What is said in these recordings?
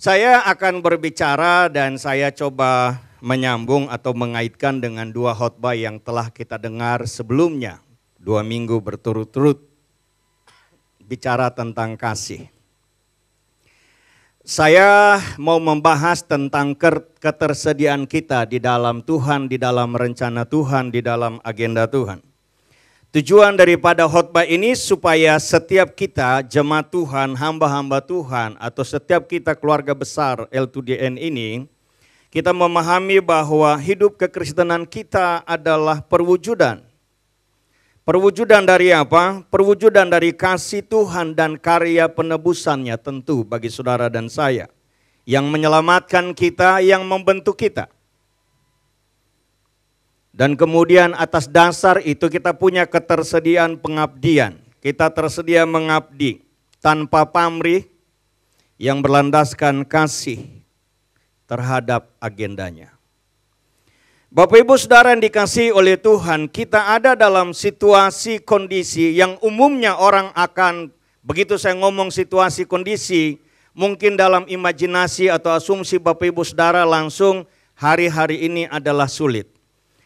Saya akan berbicara dan saya coba menyambung atau mengaitkan dengan dua khotbah yang telah kita dengar sebelumnya. 2 minggu berturut-turut bicara tentang kasih. Saya mau membahas tentang ketersediaan kita di dalam Tuhan, di dalam rencana Tuhan, di dalam agenda Tuhan. Tujuan daripada khotbah ini supaya setiap kita jemaat Tuhan, hamba-hamba Tuhan, atau setiap kita keluarga besar L2DN ini, kita memahami bahwa hidup kekristenan kita adalah perwujudan. Perwujudan dari apa? Perwujudan dari kasih Tuhan dan karya penebusannya tentu bagi saudara dan saya. Yang menyelamatkan kita, yang membentuk kita. Dan kemudian atas dasar itu kita punya ketersediaan pengabdian. Kita tersedia mengabdi tanpa pamrih yang berlandaskan kasih terhadap agendanya. Bapak Ibu Saudara yang dikasihi oleh Tuhan, kita ada dalam situasi kondisi yang umumnya orang akan, begitu saya ngomong situasi kondisi, mungkin dalam imajinasi atau asumsi Bapak Ibu Saudara langsung hari-hari ini adalah sulit.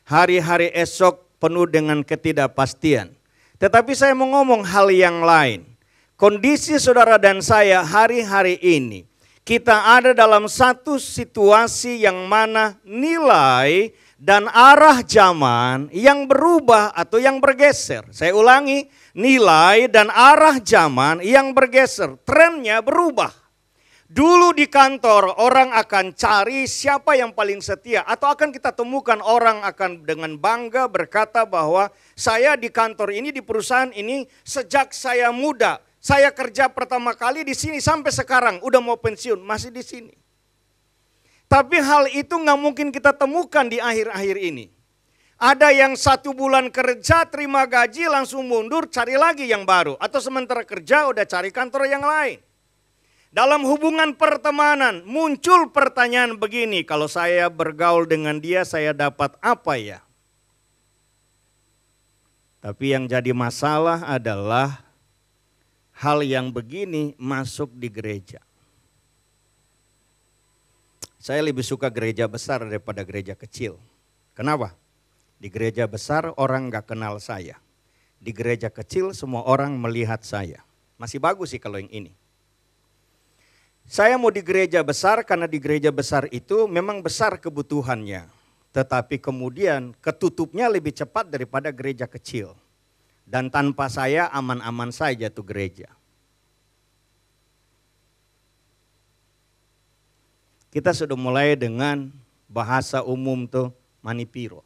Hari-hari esok penuh dengan ketidakpastian. Tetapi saya mau ngomong hal yang lain. Kondisi saudara dan saya hari-hari ini, kita ada dalam satu situasi yang mana nilai dan arah zaman yang berubah atau yang bergeser. Saya ulangi, nilai dan arah zaman yang bergeser, trennya berubah. Dulu di kantor orang akan cari siapa yang paling setia, atau akan kita temukan orang akan dengan bangga berkata bahwa saya di kantor ini, di perusahaan ini sejak saya muda. Saya kerja pertama kali di sini sampai sekarang udah mau pensiun masih di sini. Tapi hal itu nggak mungkin kita temukan di akhir-akhir ini. Ada yang 1 bulan kerja terima gaji langsung mundur cari lagi yang baru, atau sementara kerja udah cari kantor yang lain. Dalam hubungan pertemanan muncul pertanyaan begini, kalau saya bergaul dengan dia saya dapat apa ya? Tapi yang jadi masalah adalah hal yang begini masuk di gereja. Saya lebih suka gereja besar daripada gereja kecil. Kenapa? Di gereja besar orang gak kenal saya. Di gereja kecil semua orang melihat saya. Masih bagus sih kalau yang ini. Saya mau di gereja besar karena di gereja besar itu memang besar kebutuhannya. Tetapi kemudian ketutupnya lebih cepat daripada gereja kecil. Dan tanpa saya aman-aman saja tuh gereja. Kita sudah mulai dengan bahasa umum tuh manipiro.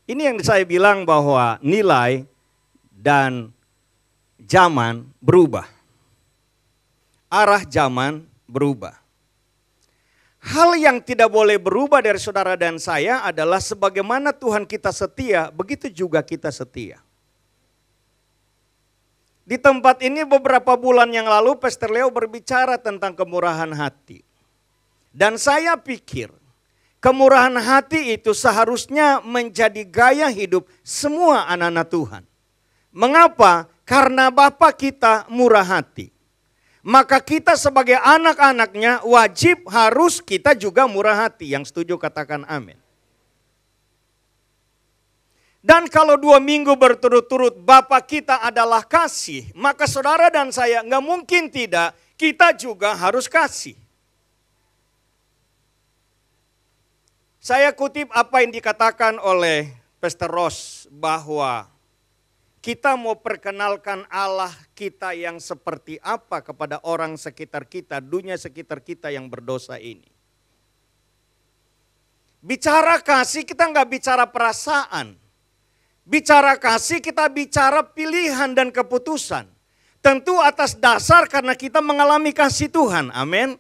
Ini yang saya bilang bahwa nilai dan zaman berubah. Arah zaman berubah. Hal yang tidak boleh berubah dari saudara dan saya adalah sebagaimana Tuhan kita setia, begitu juga kita setia. Di tempat ini beberapa bulan yang lalu Pastor Leo berbicara tentang kemurahan hati. Dan saya pikir kemurahan hati itu seharusnya menjadi gaya hidup semua anak-anak Tuhan. Mengapa? Karena Bapa kita murah hati. Maka kita sebagai anak-anaknya wajib harus kita juga murah hati. Yang setuju katakan amin. Dan kalau 2 minggu berturut-turut Bapa kita adalah kasih, maka saudara dan saya nggak mungkin tidak, kita juga harus kasih. Saya kutip apa yang dikatakan oleh Pastor Ross bahwa kita mau perkenalkan Allah kita yang seperti apa kepada orang sekitar kita, dunia sekitar kita yang berdosa ini. Bicara kasih kita nggak bicara perasaan. Bicara kasih kita bicara pilihan dan keputusan. Tentu atas dasar karena kita mengalami kasih Tuhan, amin.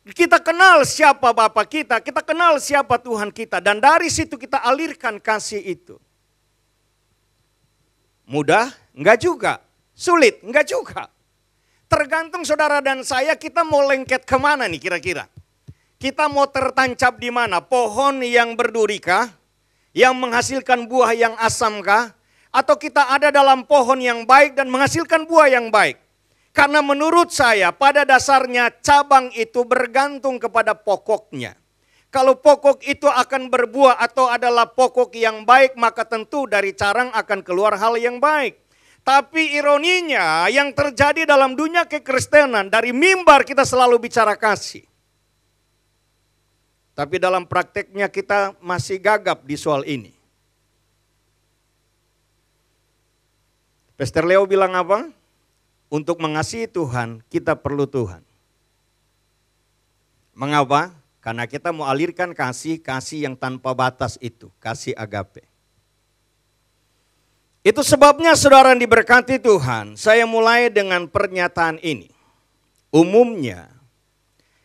Kita kenal siapa Bapa kita kenal siapa Tuhan kita. Dan dari situ kita alirkan kasih itu. Mudah? Enggak juga. Sulit? Enggak juga. Tergantung saudara dan saya kita mau lengket kemana nih kira-kira. Kita mau tertancap di mana? Pohon yang berduri kah? Yang menghasilkan buah yang asam kah? Atau kita ada dalam pohon yang baik dan menghasilkan buah yang baik? Karena menurut saya pada dasarnya cabang itu bergantung kepada pokoknya. Kalau pokok itu akan berbuah atau adalah pokok yang baik, maka tentu dari carang akan keluar hal yang baik. Tapi ironinya yang terjadi dalam dunia kekristenan, dari mimbar kita selalu bicara kasih. Tapi dalam prakteknya kita masih gagap di soal ini. Pastor Leo bilang apa? Untuk mengasihi Tuhan, kita perlu Tuhan. Mengapa? Karena kita mau alirkan kasih yang tanpa batas itu, kasih agape. Itu sebabnya saudara yang diberkati Tuhan, saya mulai dengan pernyataan ini. Umumnya,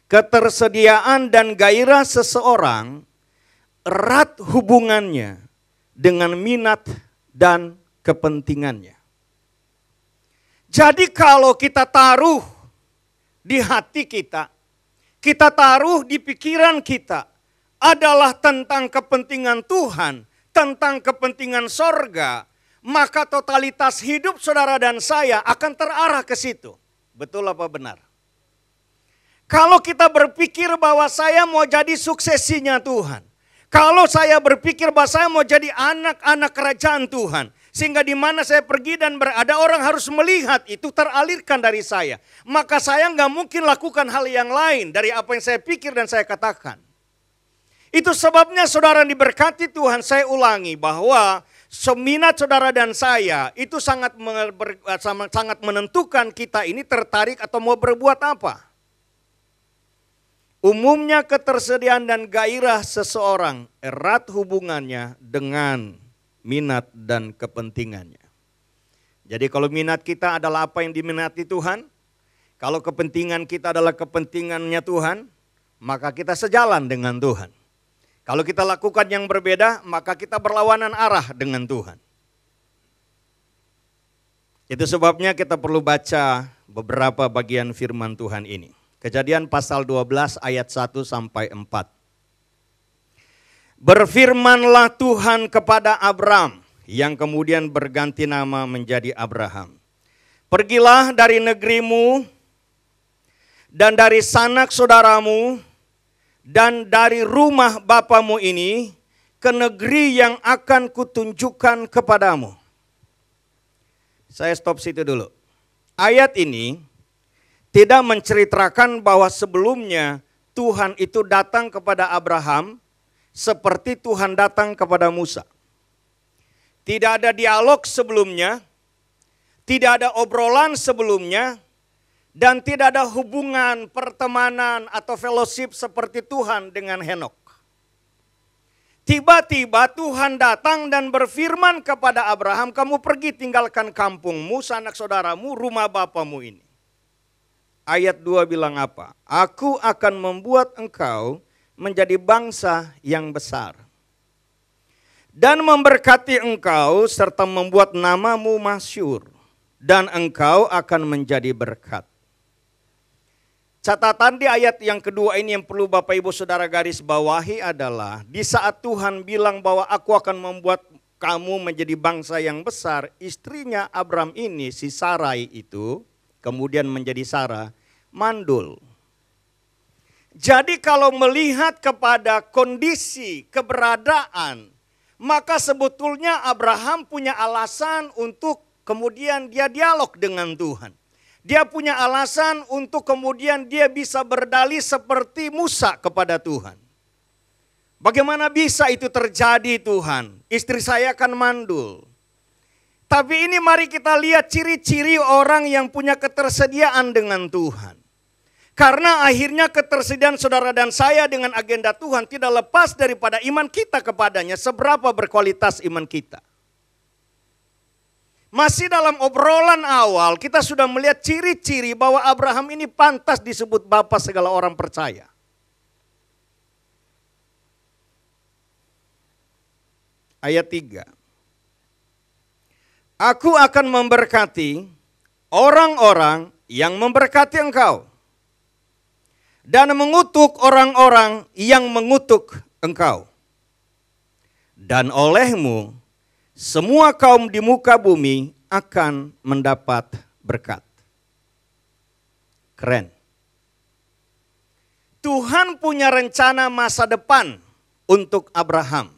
ketersediaan dan gairah seseorang erat hubungannya dengan minat dan kepentingannya. Jadi kalau kita taruh di hati kita taruh di pikiran kita adalah tentang kepentingan Tuhan, tentang kepentingan sorga, maka totalitas hidup saudara dan saya akan terarah ke situ. Betul apa benar? Kalau kita berpikir bahwa saya mau jadi suksesinya Tuhan, kalau saya berpikir bahwa saya mau jadi anak-anak kerajaan Tuhan, sehingga di mana saya pergi dan berada orang harus melihat itu teralirkan dari saya. Maka saya nggak mungkin lakukan hal yang lain dari apa yang saya pikir dan saya katakan. Itu sebabnya saudara yang diberkati Tuhan, saya ulangi bahwa seminat saudara dan saya itu sangat menentukan kita ini tertarik atau mau berbuat apa. Umumnya ketersediaan dan gairah seseorang erat hubungannya dengan minat dan kepentingannya. Jadi kalau minat kita adalah apa yang diminati Tuhan, kalau kepentingan kita adalah kepentingannya Tuhan, maka kita sejalan dengan Tuhan. Kalau kita lakukan yang berbeda, maka kita berlawanan arah dengan Tuhan. Itu sebabnya kita perlu baca beberapa bagian firman Tuhan ini. Kejadian pasal 12 ayat 1 sampai 4. Berfirmanlah Tuhan kepada Abram, yang kemudian berganti nama menjadi Abraham. Pergilah dari negerimu dan dari sanak saudaramu dan dari rumah bapamu ini ke negeri yang akan kutunjukkan kepadamu. Saya stop situ dulu. Ayat ini tidak menceritakan bahwa sebelumnya Tuhan itu datang kepada Abraham seperti Tuhan datang kepada Musa. Tidak ada dialog sebelumnya, tidak ada obrolan sebelumnya, dan tidak ada hubungan pertemanan atau fellowship seperti Tuhan dengan Henokh. Tiba-tiba Tuhan datang dan berfirman kepada Abraham, kamu pergi tinggalkan kampungmu, sanak saudaramu, rumah bapamu ini. Ayat 2 bilang apa? Aku akan membuat engkau menjadi bangsa yang besar. Dan memberkati engkau serta membuat namamu masyhur. Dan engkau akan menjadi berkat. Catatan di ayat yang kedua ini yang perlu Bapak Ibu Saudara garis bawahi adalah di saat Tuhan bilang bahwa aku akan membuat kamu menjadi bangsa yang besar, istrinya Abram ini, si Sarai itu, kemudian menjadi Sarah, mandul. Jadi kalau melihat kepada kondisi keberadaan, maka sebetulnya Abraham punya alasan untuk kemudian dia dialog dengan Tuhan. Dia punya alasan untuk kemudian dia bisa berdalih seperti Musa kepada Tuhan. Bagaimana bisa itu terjadi Tuhan? Istri saya kan mandul. Tapi ini mari kita lihat ciri-ciri orang yang punya ketersediaan dengan Tuhan. Karena akhirnya ketersediaan saudara dan saya dengan agenda Tuhan tidak lepas daripada iman kita kepadanya, seberapa berkualitas iman kita. Masih dalam obrolan awal kita sudah melihat ciri-ciri bahwa Abraham ini pantas disebut bapa segala orang percaya. Ayat 3. Aku akan memberkati orang-orang yang memberkati engkau. Dan mengutuk orang-orang yang mengutuk engkau. Dan olehmu semua kaum di muka bumi akan mendapat berkat. Keren. Tuhan punya rencana masa depan untuk Abraham.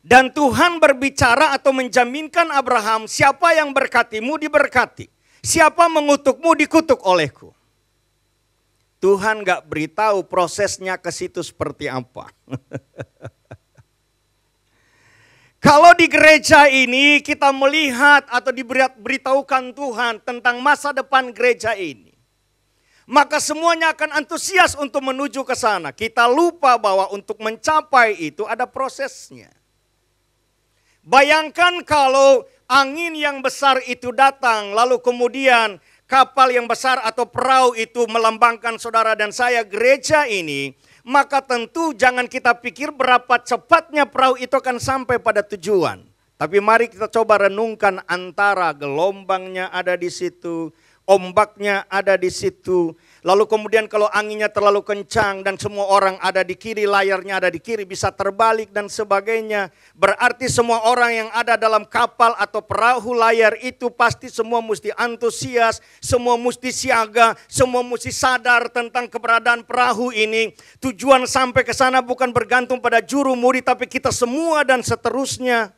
Dan Tuhan berbicara atau menjaminkan Abraham, siapa yang berkatimu diberkati. Siapa mengutukmu dikutuk olehku. Tuhan gak beritahu prosesnya ke situ seperti apa. Kalau di gereja ini kita melihat atau diberitahukan Tuhan tentang masa depan gereja ini, maka semuanya akan antusias untuk menuju ke sana. Kita lupa bahwa untuk mencapai itu ada prosesnya. Bayangkan kalau angin yang besar itu datang, lalu kemudian kapal yang besar atau perahu itu melambangkan saudara dan saya gereja ini, maka tentu jangan kita pikir berapa cepatnya perahu itu akan sampai pada tujuan. Tapi mari kita coba renungkan antara gelombangnya ada di situ, ombaknya ada di situ. Lalu kemudian kalau anginnya terlalu kencang dan semua orang ada di kiri, layarnya ada di kiri, bisa terbalik dan sebagainya. Berarti semua orang yang ada dalam kapal atau perahu layar itu pasti semua mesti antusias, semua mesti siaga, semua mesti sadar tentang keberadaan perahu ini. Tujuan sampai ke sana bukan bergantung pada jurumudi, tapi kita semua dan seterusnya.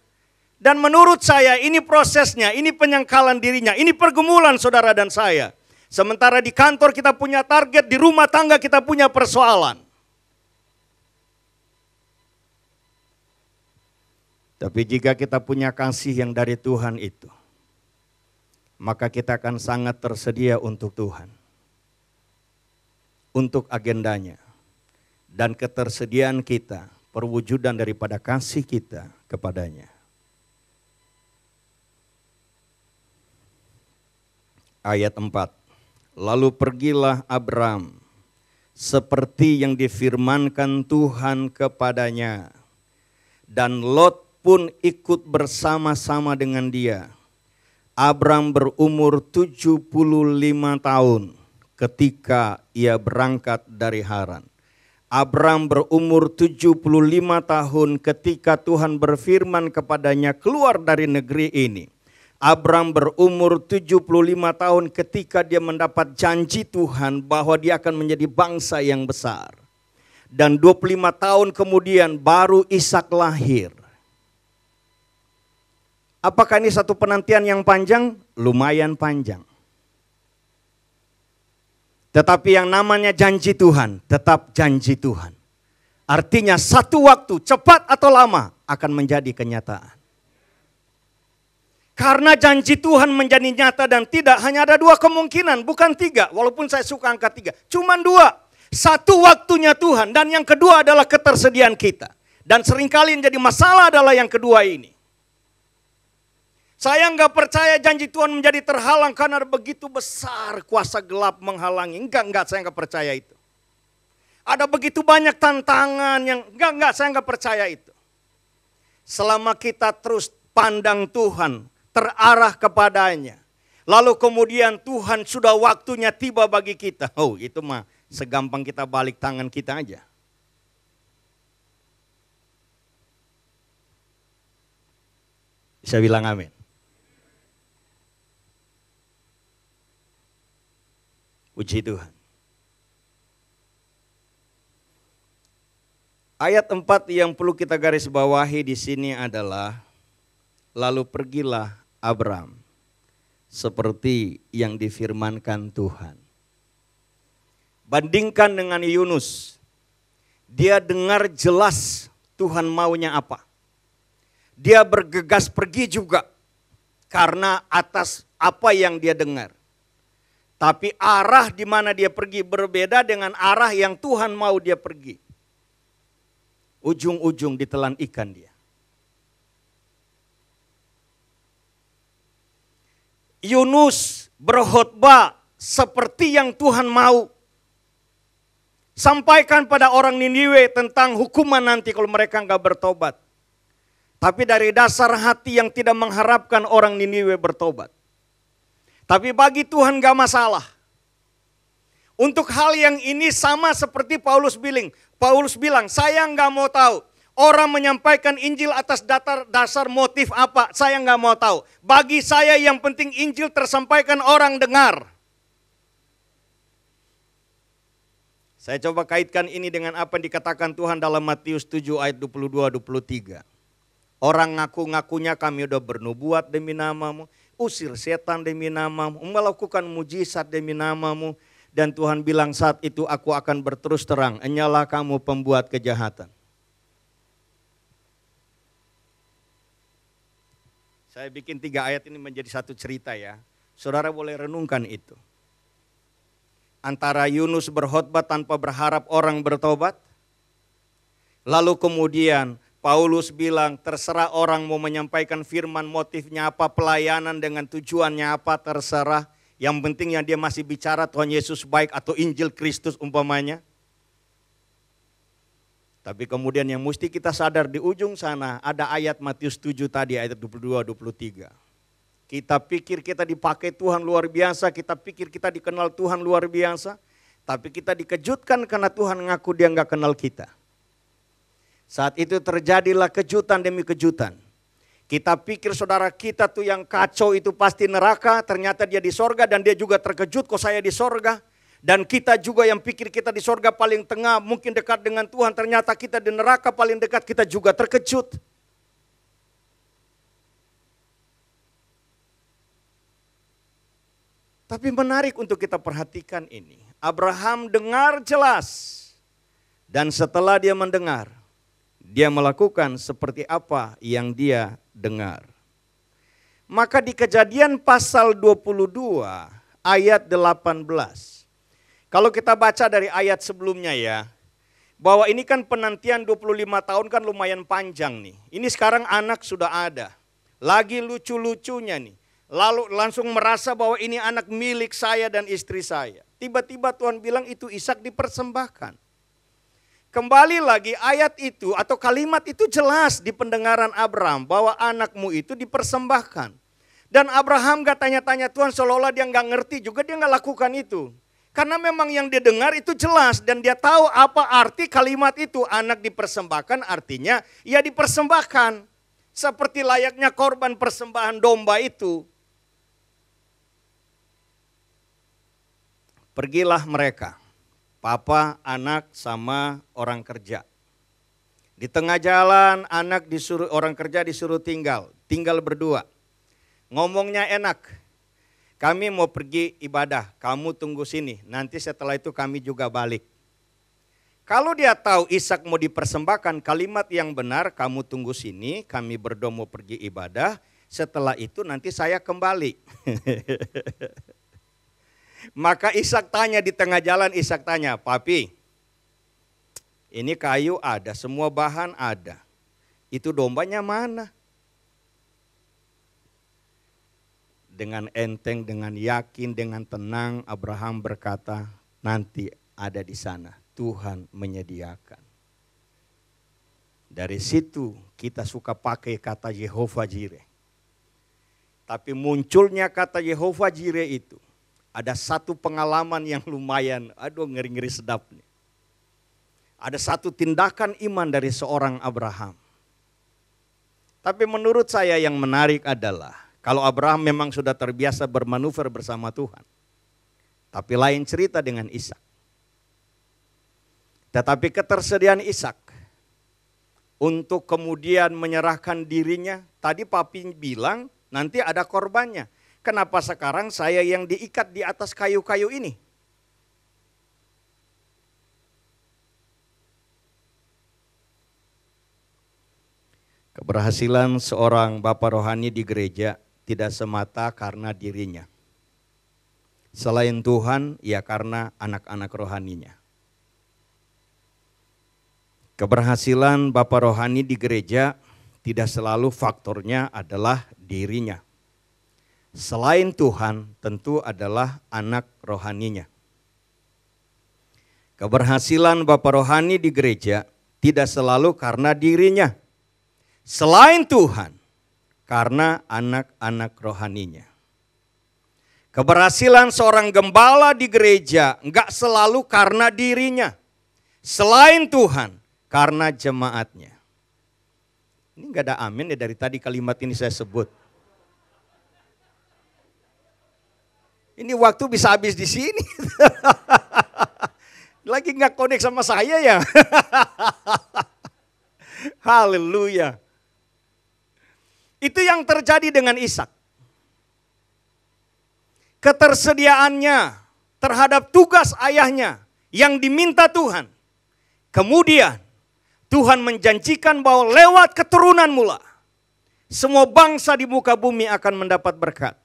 Dan menurut saya ini prosesnya, ini penyangkalan dirinya, ini pergumulan saudara dan saya. Sementara di kantor kita punya target, di rumah tangga kita punya persoalan. Tapi jika kita punya kasih yang dari Tuhan itu, maka kita akan sangat tersedia untuk Tuhan. Untuk agendanya. Dan ketersediaan kita, perwujudan daripada kasih kita kepadanya. Ayat 4. Lalu pergilah Abram seperti yang difirmankan Tuhan kepadanya. Dan Lot pun ikut bersama-sama dengan dia. Abram berumur 75 tahun ketika ia berangkat dari Haran. Abram berumur 75 tahun ketika Tuhan berfirman kepadanya keluar dari negeri ini. Abram berumur 75 tahun ketika dia mendapat janji Tuhan bahwa dia akan menjadi bangsa yang besar. Dan 25 tahun kemudian baru Ishak lahir. Apakah ini satu penantian yang panjang? Lumayan panjang. Tetapi yang namanya janji Tuhan, tetap janji Tuhan. Artinya satu waktu, cepat atau lama, akan menjadi kenyataan. Karena janji Tuhan menjadi nyata dan tidak, hanya ada dua kemungkinan, bukan tiga. Walaupun saya suka angka tiga, cuma dua. Satu waktunya Tuhan dan yang kedua adalah ketersediaan kita. Dan seringkali yang jadi masalah adalah yang kedua ini. Saya nggak percaya janji Tuhan menjadi terhalang karena begitu besar kuasa gelap menghalangi. Enggak, saya nggak percaya itu. Ada begitu banyak tantangan yang enggak, saya nggak percaya itu. Selama kita terus pandang Tuhan, terarah kepadanya. Lalu kemudian Tuhan sudah waktunya tiba bagi kita. Oh, itu mah segampang kita balik tangan kita aja. Bisa bilang amin. Puji Tuhan. Ayat 4 yang perlu kita garis bawahi di sini adalah lalu pergilah Abram seperti yang difirmankan Tuhan. Bandingkan dengan Yunus. Dia dengar jelas Tuhan maunya apa. Dia bergegas pergi juga karena atas apa yang dia dengar. Tapi arah di mana dia pergi berbeda dengan arah yang Tuhan mau dia pergi. Ujung-ujung ditelan ikan dia. Yunus berkhotbah seperti yang Tuhan mau. Sampaikan pada orang Niniwe tentang hukuman nanti kalau mereka enggak bertobat. Tapi dari dasar hati yang tidak mengharapkan orang Niniwe bertobat. Tapi bagi Tuhan enggak masalah. Untuk hal yang ini sama seperti Paulus bilang, saya enggak mau tahu. Orang menyampaikan Injil atas dasar motif apa, saya enggak mau tahu. Bagi saya yang penting Injil tersampaikan orang dengar. Saya coba kaitkan ini dengan apa yang dikatakan Tuhan dalam Matius 7 ayat 22-23. Orang ngaku-ngakunya kami udah bernubuat demi namamu, usir setan demi namamu, melakukan mujizat demi namamu. Dan Tuhan bilang saat itu aku akan berterus terang, enyalah kamu pembuat kejahatan. Saya bikin 3 ayat ini menjadi satu cerita ya. Saudara boleh renungkan itu. Antara Yunus berkhotbah tanpa berharap orang bertobat. Lalu kemudian Paulus bilang terserah orang mau menyampaikan firman, motifnya apa, pelayanan dengan tujuannya apa, terserah. Yang penting yang dia masih bicara Tuhan Yesus baik atau Injil Kristus umpamanya. Tapi kemudian yang mesti kita sadar di ujung sana ada ayat Matius 7 tadi ayat 22-23. Kita pikir kita dipakai Tuhan luar biasa, kita pikir kita dikenal Tuhan luar biasa. Tapi kita dikejutkan karena Tuhan ngaku dia nggak kenal kita. Saat itu terjadilah kejutan demi kejutan. Kita pikir saudara kita tuh yang kacau itu pasti neraka, ternyata dia di sorga dan dia juga terkejut kok saya di sorga. Dan kita juga yang pikir kita di sorga paling tengah, mungkin dekat dengan Tuhan, ternyata kita di neraka paling dekat, kita juga terkejut. Tapi menarik untuk kita perhatikan ini. Abraham dengar jelas. Dan setelah dia mendengar, dia melakukan seperti apa yang dia dengar. Maka di Kejadian pasal 22 ayat 18. Kalau kita baca dari ayat sebelumnya ya. Bahwa ini kan penantian 25 tahun kan lumayan panjang nih. Ini sekarang anak sudah ada. Lagi lucu-lucunya nih. Lalu langsung merasa bahwa ini anak milik saya dan istri saya. Tiba-tiba Tuhan bilang itu Ishak dipersembahkan. Kembali lagi ayat itu atau kalimat itu jelas di pendengaran Abraham bahwa anakmu itu dipersembahkan. Dan Abraham gak tanya-tanya Tuhan seolah-olah dia gak ngerti juga dia gak lakukan itu. Karena memang yang dia dengar itu jelas dan dia tahu apa arti kalimat itu. Anak dipersembahkan artinya ia dipersembahkan. Seperti layaknya korban persembahan domba itu. Pergilah mereka, papa, anak, sama orang kerja. Di tengah jalan anak disuruh, orang kerja disuruh tinggal berdua. Ngomongnya enak, kami mau pergi ibadah, kamu tunggu sini, nanti setelah itu kami juga balik. Kalau dia tahu Ishak mau dipersembahkan, kalimat yang benar, kamu tunggu sini, kami berdua mau pergi ibadah, setelah itu nanti saya kembali. Maka Ishak tanya di tengah jalan, Ishak tanya, papi, ini kayu ada, semua bahan ada. Itu dombanya mana? Dengan enteng, dengan yakin, dengan tenang Abraham berkata, nanti ada di sana, Tuhan menyediakan. Dari situ kita suka pakai kata Yehovah Jireh. Tapi munculnya kata Yehovah Jireh itu, ada satu pengalaman yang lumayan, aduh ngeri-ngeri sedap nih. Ada satu tindakan iman dari seorang Abraham. Tapi menurut saya yang menarik adalah, kalau Abraham memang sudah terbiasa bermanuver bersama Tuhan. Tapi lain cerita dengan Ishak. Tetapi ketersediaan Ishak untuk kemudian menyerahkan dirinya, tadi papi bilang nanti ada korbannya. Kenapa sekarang saya yang diikat di atas kayu-kayu ini? Keberhasilan seorang bapak rohani di gereja tidak semata karena dirinya. Selain Tuhan, ya karena anak-anak rohaninya. Keberhasilan bapak rohani di gereja tidak selalu faktornya adalah dirinya. Selain Tuhan tentu adalah anak rohaninya. Keberhasilan bapak rohani di gereja tidak selalu karena dirinya. Selain Tuhan, karena anak-anak rohaninya. Keberhasilan seorang gembala di gereja enggak selalu karena dirinya. Selain Tuhan, karena jemaatnya. Ini enggak ada amin ya dari tadi kalimat ini saya sebut. Ini waktu bisa habis di sini. Lagi nggak connect sama saya ya. Haleluya. Itu yang terjadi dengan Ishak. Ketersediaannya terhadap tugas ayahnya yang diminta Tuhan. Kemudian Tuhan menjanjikan bahwa lewat keturunan mula semua bangsa di muka bumi akan mendapat berkat.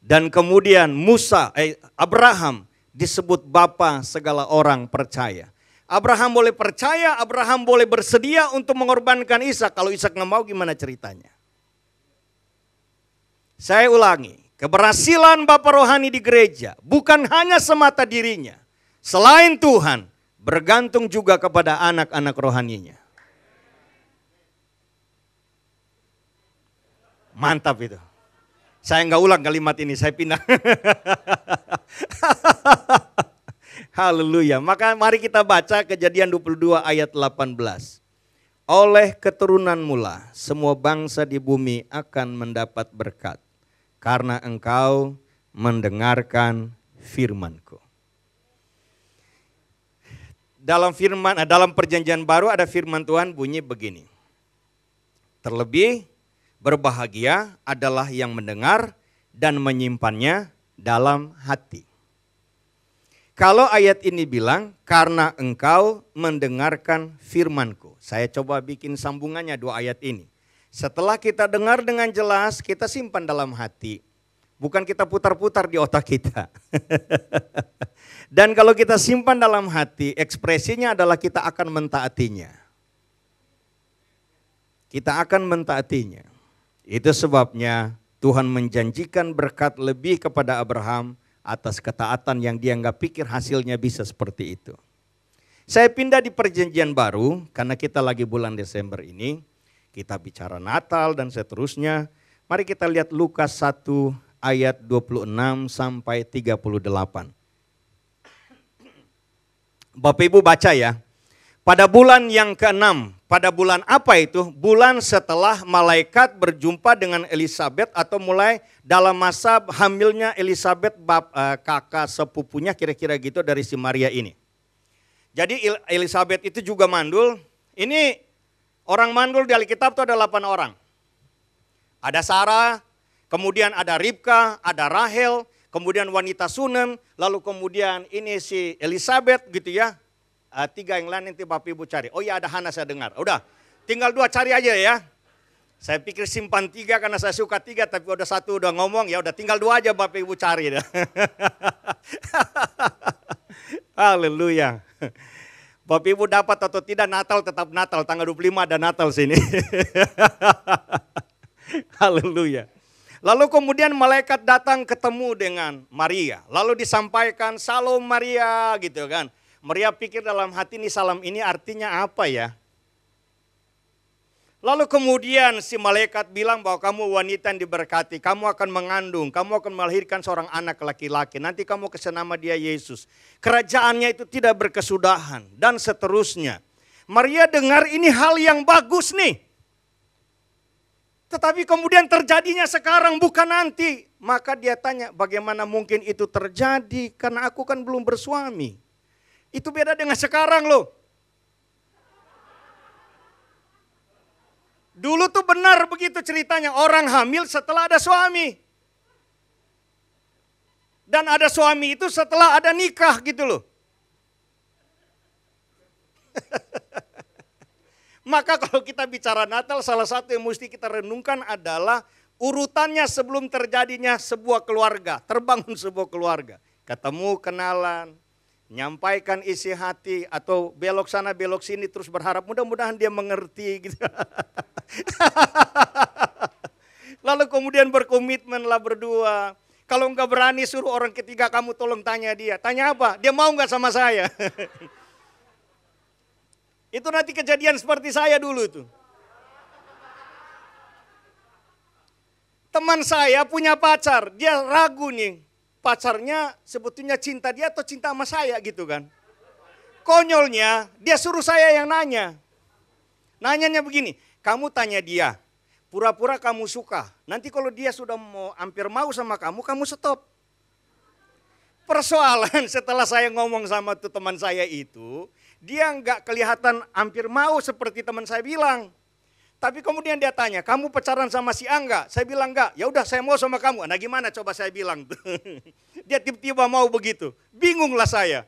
Dan kemudian Abraham disebut bapa segala orang percaya. Abraham boleh percaya, Abraham boleh bersedia untuk mengorbankan Ishak. Kalau Ishak nggak mau gimana ceritanya? Saya ulangi, keberhasilan Bapak rohani di gereja bukan hanya semata dirinya. Selain Tuhan, bergantung juga kepada anak-anak rohaninya. Mantap itu. Saya nggak ulang kalimat ini, saya pindah. Haleluya. Maka mari kita baca Kejadian 22 ayat 18. Oleh keturunan mula, semua bangsa di bumi akan mendapat berkat. Karena engkau mendengarkan firman-Ku. Dalam perjanjian baru ada firman Tuhan bunyi begini. Terlebih berbahagia adalah yang mendengar dan menyimpannya dalam hati. Kalau ayat ini bilang karena engkau mendengarkan firman-Ku. Saya coba bikin sambungannya dua ayat ini. Setelah kita dengar dengan jelas, kita simpan dalam hati. Bukan kita putar-putar di otak kita. Dan kalau kita simpan dalam hati, ekspresinya adalah kita akan mentaatinya. Kita akan mentaatinya. Itu sebabnya Tuhan menjanjikan berkat lebih kepada Abraham atas ketaatan yang dia nggak pikir hasilnya bisa seperti itu. Saya pindah di perjanjian baru karena kita lagi bulan Desember ini. Kita bicara Natal dan seterusnya. Mari kita lihat Lukas 1 ayat 26 sampai 38. Bapak Ibu baca ya. Pada bulan yang ke-6, pada bulan apa itu? Bulan setelah malaikat berjumpa dengan Elisabet atau mulai dalam masa hamilnya Elisabet kakak sepupunya kira-kira gitu dari si Maria ini. Jadi Elisabet itu juga mandul. Ini orang mandul di Alkitab itu ada 8 orang. Ada Sarah, kemudian ada Ribka, ada Rahel, kemudian wanita Sunem, lalu kemudian ini si Elisabet gitu ya. 3 yang lain nanti Bapak Ibu cari. Oh iya ada Hana saya dengar. Udah tinggal 2 cari aja ya. Saya pikir simpan 3 karena saya suka 3 tapi udah 1 udah ngomong ya udah tinggal 2 aja Bapak Ibu cari. Haleluya. Bapak Ibu dapat atau tidak Natal tetap Natal. Tanggal 25 ada Natal sini. Haleluya. Lalu kemudian malaikat datang ketemu dengan Maria. Lalu disampaikan salam Maria gitu kan. Maria pikir dalam hati ini salam ini artinya apa ya? Lalu kemudian si malaikat bilang bahwa kamu wanita yang diberkati, kamu akan mengandung, kamu akan melahirkan seorang anak laki-laki, nanti kamu kasih nama dia Yesus. Kerajaannya itu tidak berkesudahan dan seterusnya. Maria dengar ini hal yang bagus nih. Tetapi kemudian terjadinya sekarang bukan nanti. Maka dia tanya bagaimana mungkin itu terjadi karena aku kan belum bersuami. Itu beda dengan sekarang loh. Dulu tuh benar begitu ceritanya, orang hamil setelah ada suami. Dan ada suami itu setelah ada nikah gitu loh. Maka kalau kita bicara Natal, salah satu yang mesti kita renungkan adalah urutannya sebelum terjadinya sebuah keluarga, terbangun sebuah keluarga. Ketemu, kenalan, nyampaikan isi hati atau belok sana belok sini terus berharap mudah-mudahan dia mengerti gitu. Lalu kemudian berkomitmenlah berdua. Kalau enggak berani suruh orang ketiga kamu tolong tanya dia. Tanya apa? Dia mau enggak sama saya? Itu nanti kejadian seperti saya dulu tuh. Teman saya punya pacar, dia ragu nih. Pacarnya sebetulnya cinta dia atau cinta sama saya gitu kan. Konyolnya dia suruh saya yang nanya. Nanyanya begini, kamu tanya dia, pura-pura kamu suka. Nanti kalau dia sudah mau hampir mau sama kamu, kamu stop. Persoalan setelah saya ngomong sama tuh teman saya itu, dia nggak kelihatan hampir mau seperti teman saya bilang. Tapi kemudian dia tanya, kamu pacaran sama si A enggak? Saya bilang enggak. Ya udah saya mau sama kamu. Nah gimana coba saya bilang tuh. Dia tiba-tiba mau begitu. Bingunglah saya.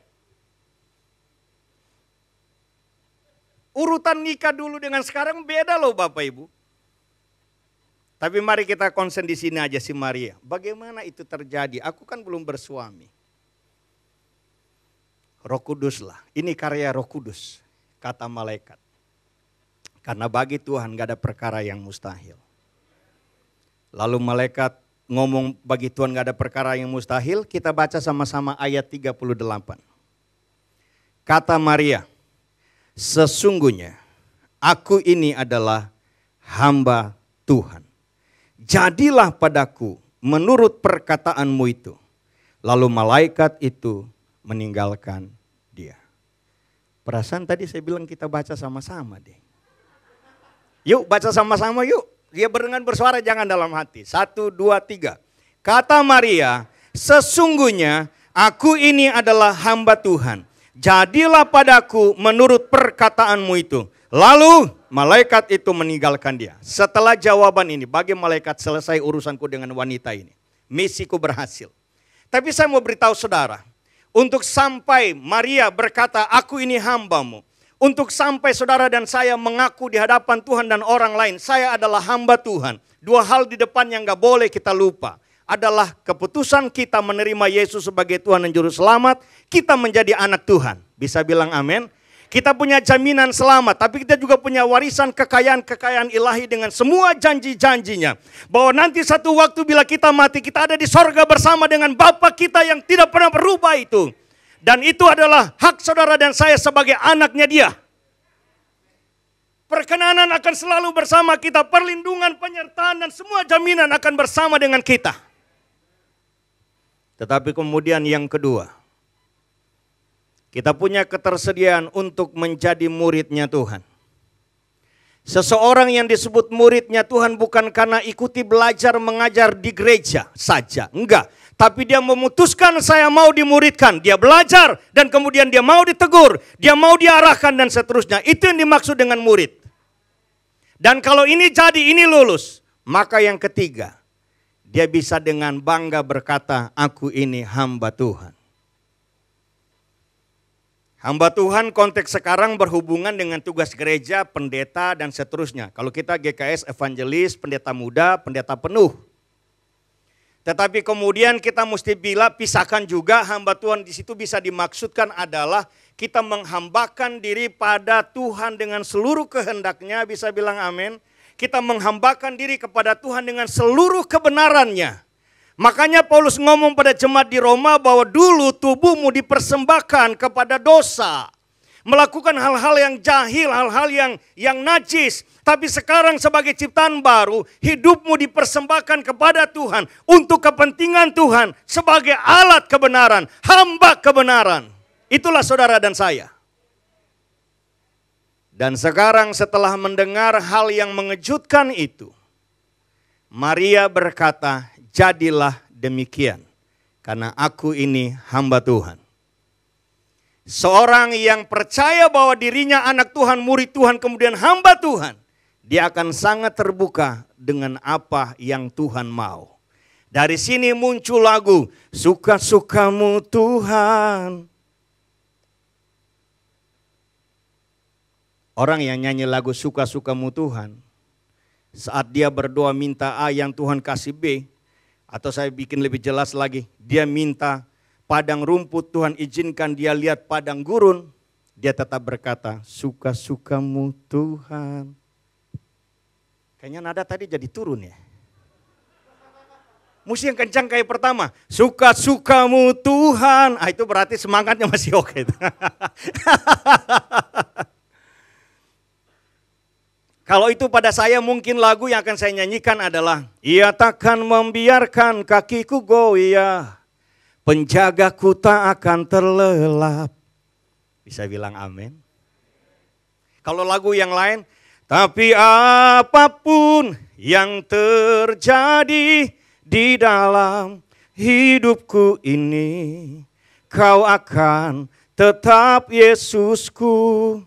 Urutan nikah dulu dengan sekarang beda loh Bapak Ibu. Tapi mari kita konsen di sini aja si Maria. Bagaimana itu terjadi? Aku kan belum bersuami. Roh Kudus lah. Ini karya Roh Kudus. Kata malaikat. Karena bagi Tuhan gak ada perkara yang mustahil. Lalu malaikat ngomong bagi Tuhan gak ada perkara yang mustahil. Kita baca sama-sama ayat 38. Kata Maria, sesungguhnya aku ini adalah hamba Tuhan. Jadilah padaku menurut perkataanmu itu. Lalu malaikat itu meninggalkan dia. Perasaan tadi saya bilang kita baca sama-sama deh. Yuk baca sama-sama yuk. Dia dengan bersuara jangan dalam hati. 1, 2, 3. Kata Maria, sesungguhnya aku ini adalah hamba Tuhan. Jadilah padaku menurut perkataanmu itu. Lalu malaikat itu meninggalkan dia. Setelah jawaban ini, bagi malaikat selesai urusanku dengan wanita ini. Misiku berhasil. Tapi saya mau beritahu saudara. Untuk sampai Maria berkata, aku ini hambamu. Untuk sampai saudara dan saya mengaku di hadapan Tuhan dan orang lain, saya adalah hamba Tuhan. Dua hal di depan yang gak boleh kita lupa. Adalah keputusan kita menerima Yesus sebagai Tuhan dan Juru Selamat. Kita menjadi anak Tuhan. Bisa bilang amin? Kita punya jaminan selamat, tapi kita juga punya warisan kekayaan-kekayaan ilahi dengan semua janji-janjinya. Bahwa nanti satu waktu bila kita mati, kita ada di sorga bersama dengan Bapa kita yang tidak pernah berubah itu. Dan itu adalah hak saudara dan saya sebagai anaknya dia. Perkenanan akan selalu bersama kita, perlindungan, penyertaan dan semua jaminan akan bersama dengan kita. Tetapi kemudian yang kedua, kita punya ketersediaan untuk menjadi muridnya Tuhan. Seseorang yang disebut muridnya Tuhan bukan karena ikuti belajar mengajar di gereja saja. Enggak. Tapi dia memutuskan saya mau dimuridkan. Dia belajar dan kemudian dia mau ditegur. Dia mau diarahkan dan seterusnya. Itu yang dimaksud dengan murid. Dan kalau ini jadi, ini lulus. Maka yang ketiga, dia bisa dengan bangga berkata, aku ini hamba Tuhan. Hamba Tuhan konteks sekarang berhubungan dengan tugas gereja, pendeta dan seterusnya. Kalau kita GKS evangelis, pendeta muda, pendeta penuh. Tetapi kemudian kita mesti pisahkan juga hamba Tuhan di situ bisa dimaksudkan adalah kita menghambakan diri pada Tuhan dengan seluruh kehendaknya, bisa bilang amin. Kita menghambakan diri kepada Tuhan dengan seluruh kebenarannya. Makanya Paulus ngomong pada jemaat di Roma bahwa dulu tubuhmu dipersembahkan kepada dosa. Melakukan hal-hal yang jahil, hal-hal yang najis. Tapi sekarang sebagai ciptaan baru, hidupmu dipersembahkan kepada Tuhan. Untuk kepentingan Tuhan sebagai alat kebenaran, hamba kebenaran. Itulah saudara dan saya. Dan sekarang setelah mendengar hal yang mengejutkan itu, Maria berkata, jadilah demikian, karena aku ini hamba Tuhan. Seorang yang percaya bahwa dirinya anak Tuhan, murid Tuhan, kemudian hamba Tuhan, dia akan sangat terbuka dengan apa yang Tuhan mau. Dari sini muncul lagu, suka-sukamu Tuhan. Orang yang nyanyi lagu suka-sukamu Tuhan, saat dia berdoa minta A yang Tuhan kasih B, atau saya bikin lebih jelas lagi, dia minta padang rumput, Tuhan izinkan dia lihat padang gurun, dia tetap berkata, suka-sukamu Tuhan. Kayaknya nada tadi jadi turun ya. Mesti yang kencang kayak pertama, suka-sukamu Tuhan. Ah, itu berarti semangatnya masih oke. Kalau itu pada saya mungkin lagu yang akan saya nyanyikan adalah, ia takkan membiarkan kakiku goyah, penjagaku tak akan terlelap. Bisa bilang amin. Kalau lagu yang lain, tapi apapun yang terjadi di dalam hidupku ini, Kau akan tetap Yesusku.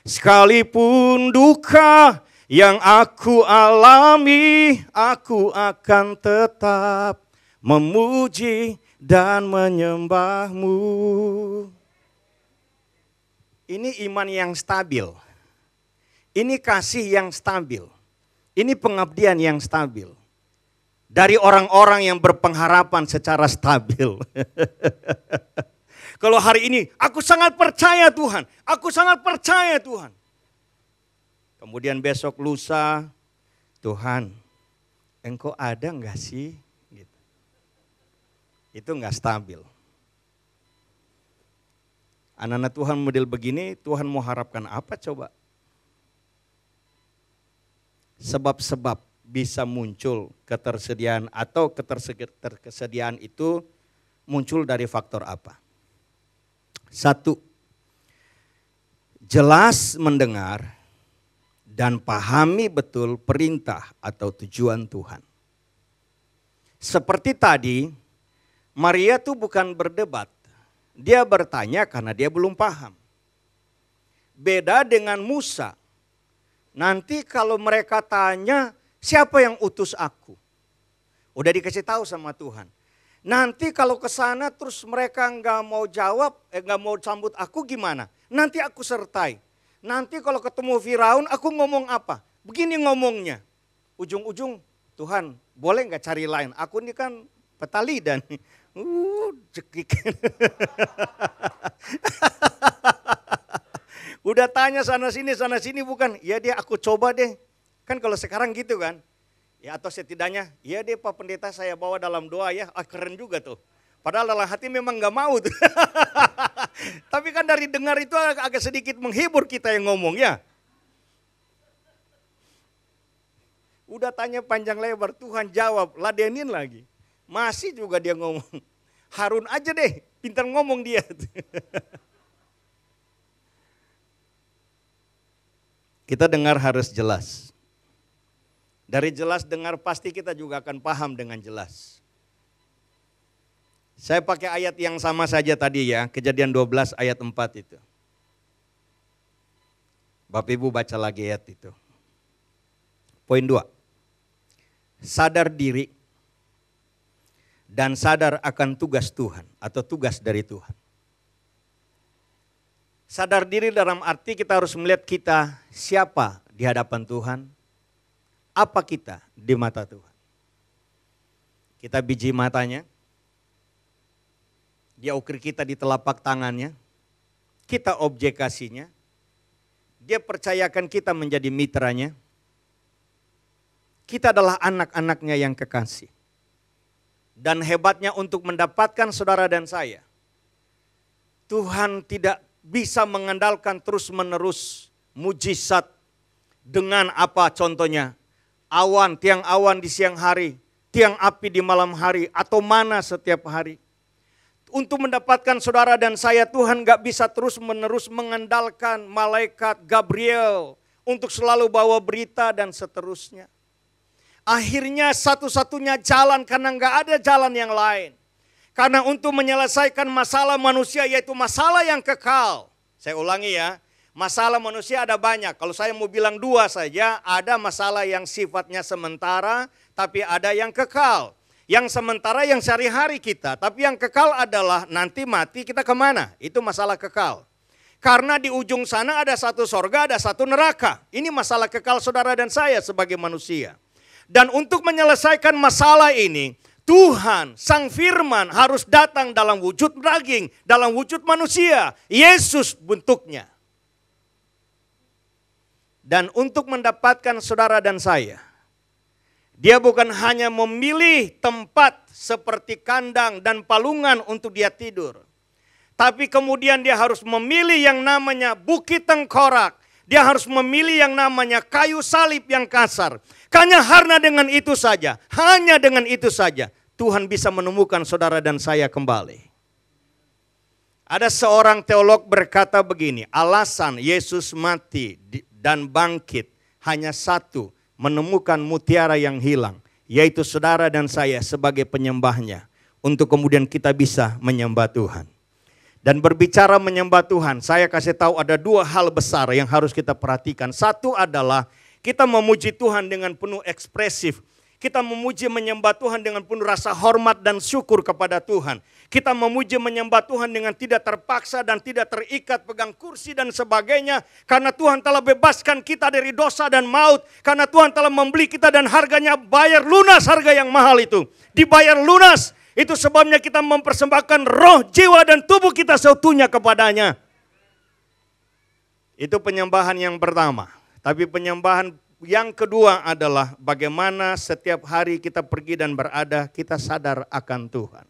Sekalipun duka yang aku alami, aku akan tetap memuji dan menyembah-Mu. Ini iman yang stabil. Ini kasih yang stabil. Ini pengabdian yang stabil. Dari orang-orang yang berpengharapan secara stabil. Kalau hari ini, aku sangat percaya Tuhan. Aku sangat percaya Tuhan. Kemudian besok lusa, Tuhan, Engkau ada enggak sih? Gitu. Itu enggak stabil. Anak-anak Tuhan model begini, Tuhan mau harapkan apa coba? Sebab-sebab bisa muncul ketersediaan atau ketersediaan itu muncul dari faktor apa? Satu, jelas mendengar dan pahami betul perintah atau tujuan Tuhan. Seperti tadi, Maria tuh bukan berdebat. Dia bertanya karena dia belum paham. Beda dengan Musa. Nanti kalau mereka tanya, siapa yang utus aku? Udah dikasih tahu sama Tuhan. Nanti kalau ke sana terus mereka nggak mau jawab, nggak mau sambut aku gimana? Nanti aku sertai. Nanti kalau ketemu Firaun aku ngomong apa? Begini ngomongnya. Ujung-ujung Tuhan boleh nggak cari lain? Aku ini kan petali dan cekik. Udah tanya sana sini bukan? Ya dia aku coba deh. Kan kalau sekarang gitu kan. Ya atau setidaknya, ya deh Pak Pendeta saya bawa dalam doa ya, keren juga tuh. Padahal dalam hati memang gak mau tuh. Tapi kan dari dengar itu agak sedikit menghibur kita yang ngomong ya. Udah tanya panjang lebar, Tuhan jawab, ladenin lagi. Masih juga dia ngomong, Harun aja deh, pintar ngomong dia. Kita dengar harus jelas. Dari jelas dengar pasti kita juga akan paham dengan jelas. Saya pakai ayat yang sama saja tadi ya, Kejadian 12 ayat 4 itu. Bapak Ibu baca lagi ayat itu. Poin 2. Sadar diri dan sadar akan tugas Tuhan atau tugas dari Tuhan. Sadar diri dalam arti kita harus melihat kita siapa di hadapan Tuhan. Apa kita di mata Tuhan? Kita biji matanya, dia ukir kita di telapak tangannya, kita objek kasihnya, dia percayakan kita menjadi mitranya, kita adalah anak-anaknya yang kekasih. Dan hebatnya untuk mendapatkan saudara dan saya, Tuhan tidak bisa mengandalkan terus-menerus mujizat dengan apa contohnya? Awan, tiang awan di siang hari, tiang api di malam hari, atau mana setiap hari. Untuk mendapatkan saudara dan saya, Tuhan gak bisa terus-menerus mengandalkan malaikat Gabriel untuk selalu bawa berita dan seterusnya. Akhirnya satu-satunya jalan karena gak ada jalan yang lain. Karena untuk menyelesaikan masalah manusia yaitu masalah yang kekal. Saya ulangi ya. Masalah manusia ada banyak, kalau saya mau bilang dua saja, ada masalah yang sifatnya sementara, tapi ada yang kekal. Yang sementara yang sehari-hari kita, tapi yang kekal adalah nanti mati kita kemana, itu masalah kekal. Karena di ujung sana ada satu sorga, ada satu neraka. Ini masalah kekal saudara dan saya sebagai manusia. Dan untuk menyelesaikan masalah ini, Tuhan, Sang Firman harus datang dalam wujud daging, dalam wujud manusia. Yesus bentuknya. Dan untuk mendapatkan saudara dan saya, dia bukan hanya memilih tempat seperti kandang dan palungan untuk dia tidur. Tapi kemudian dia harus memilih yang namanya bukit tengkorak. Dia harus memilih yang namanya kayu salib yang kasar. Hanya dengan itu saja, hanya dengan itu saja Tuhan bisa menemukan saudara dan saya kembali. Ada seorang teolog berkata begini, alasan Yesus mati dan bangkit hanya satu, menemukan mutiara yang hilang, yaitu saudara dan saya sebagai penyembahnya, untuk kemudian kita bisa menyembah Tuhan. Dan berbicara menyembah Tuhan, saya kasih tahu ada dua hal besar yang harus kita perhatikan. Satu adalah kita memuji Tuhan dengan penuh ekspresif. Kita memuji menyembah Tuhan dengan penuh rasa hormat dan syukur kepada Tuhan. Kita memuji menyembah Tuhan dengan tidak terpaksa dan tidak terikat pegang kursi dan sebagainya. Karena Tuhan telah bebaskan kita dari dosa dan maut. Karena Tuhan telah membeli kita dan harganya bayar lunas, harga yang mahal itu. Dibayar lunas. Itu sebabnya kita mempersembahkan roh, jiwa dan tubuh kita seutuhnya kepadanya. Itu penyembahan yang pertama. Tapi penyembahan yang kedua adalah bagaimana setiap hari kita pergi dan berada, kita sadar akan Tuhan.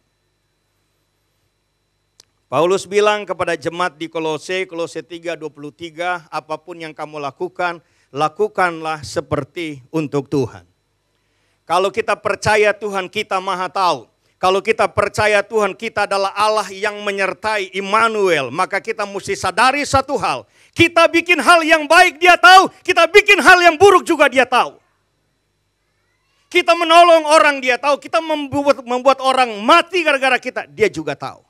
Paulus bilang kepada jemaat di Kolose 3:23, apapun yang kamu lakukan, lakukanlah seperti untuk Tuhan. Kalau kita percaya Tuhan kita maha tahu, kalau kita percaya Tuhan kita adalah Allah yang menyertai, Immanuel, maka kita mesti sadari satu hal. Kita bikin hal yang baik dia tahu, kita bikin hal yang buruk juga dia tahu. Kita menolong orang dia tahu, kita membuat orang mati gara-gara kita, dia juga tahu.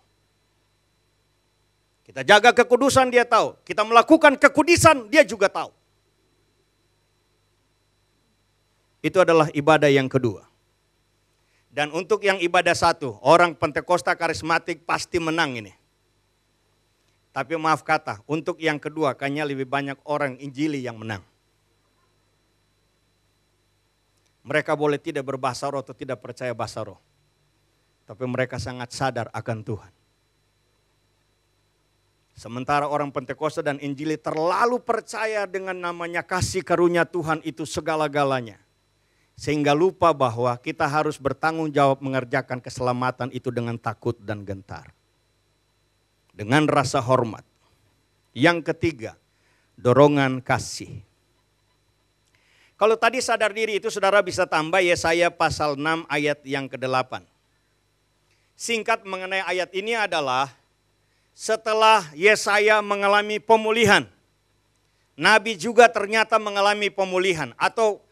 Kita jaga kekudusan dia tahu, kita melakukan kekudusan dia juga tahu. Itu adalah ibadah yang kedua. Dan untuk yang ibadah satu, orang Pentakosta karismatik pasti menang ini. Tapi maaf kata, untuk yang kedua kayaknya lebih banyak orang Injili yang menang. Mereka boleh tidak berbahasa roh atau tidak percaya bahasa roh. Tapi mereka sangat sadar akan Tuhan. Sementara orang Pentakosta dan Injili terlalu percaya dengan namanya kasih karunia Tuhan itu segala-galanya. Sehingga lupa bahwa kita harus bertanggung jawab mengerjakan keselamatan itu dengan takut dan gentar. Dengan rasa hormat. Yang ketiga, dorongan kasih. Kalau tadi sadar diri itu saudara bisa tambah Yesaya pasal 6 ayat yang ke-8. Singkat mengenai ayat ini adalah setelah Yesaya mengalami pemulihan. Nabi juga ternyata mengalami pemulihan atau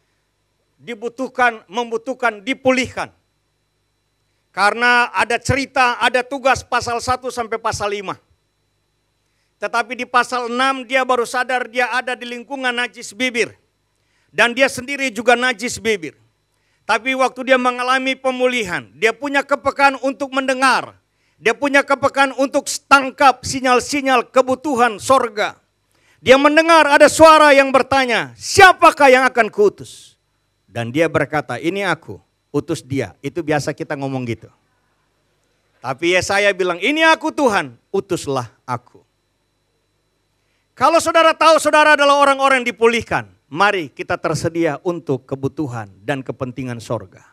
membutuhkan dipulihkan. Karena ada cerita, ada tugas pasal 1 sampai pasal 5. Tetapi di pasal 6 dia baru sadar dia ada di lingkungan najis bibir. Dan dia sendiri juga najis bibir. Tapi waktu dia mengalami pemulihan, dia punya kepekaan untuk mendengar. Dia punya kepekaan untuk tangkap sinyal-sinyal kebutuhan sorga. Dia mendengar ada suara yang bertanya, siapakah yang akan kuutus? Dan dia berkata, ini aku, utus dia. Itu biasa kita ngomong gitu. Tapi Yesaya bilang, ini aku Tuhan, utuslah aku. Kalau saudara tahu saudara adalah orang-orang yang dipulihkan, mari kita tersedia untuk kebutuhan dan kepentingan sorga.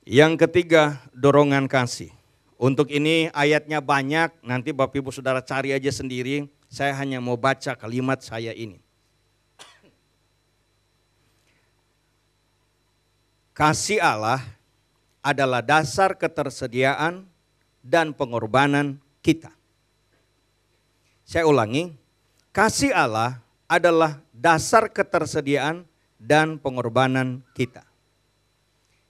Yang ketiga, dorongan kasih. Untuk ini ayatnya banyak, nanti Bapak Ibu Saudara cari aja sendiri. Saya hanya mau baca kalimat saya ini. Kasih Allah adalah dasar ketersediaan dan pengorbanan kita. Saya ulangi, kasih Allah adalah dasar ketersediaan dan pengorbanan kita.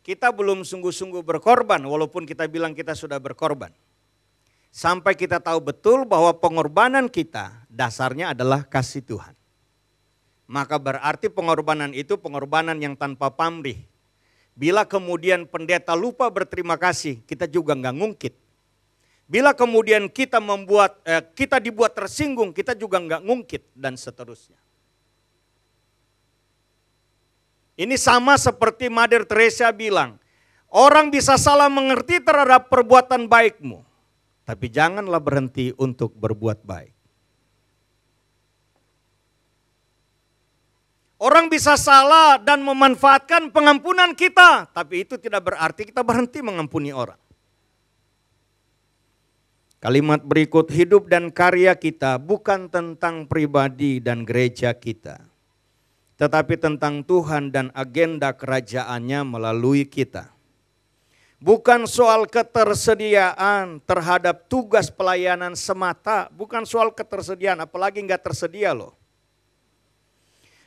Kita belum sungguh-sungguh berkorban walaupun kita bilang kita sudah berkorban. Sampai kita tahu betul bahwa pengorbanan kita dasarnya adalah kasih Tuhan. Maka berarti pengorbanan itu pengorbanan yang tanpa pamrih. Bila kemudian pendeta lupa berterima kasih, kita juga nggak ngungkit. Bila kemudian kita dibuat tersinggung, kita juga nggak ngungkit dan seterusnya. Ini sama seperti Mother Teresa bilang, orang bisa salah mengerti terhadap perbuatan baikmu, tapi janganlah berhenti untuk berbuat baik. Orang bisa salah dan memanfaatkan pengampunan kita, tapi itu tidak berarti kita berhenti mengampuni orang. Kalimat berikut, hidup dan karya kita bukan tentang pribadi dan gereja kita, tetapi tentang Tuhan dan agenda kerajaannya melalui kita. Bukan soal ketersediaan terhadap tugas pelayanan semata, bukan soal ketersediaan, apalagi nggak tersedia loh.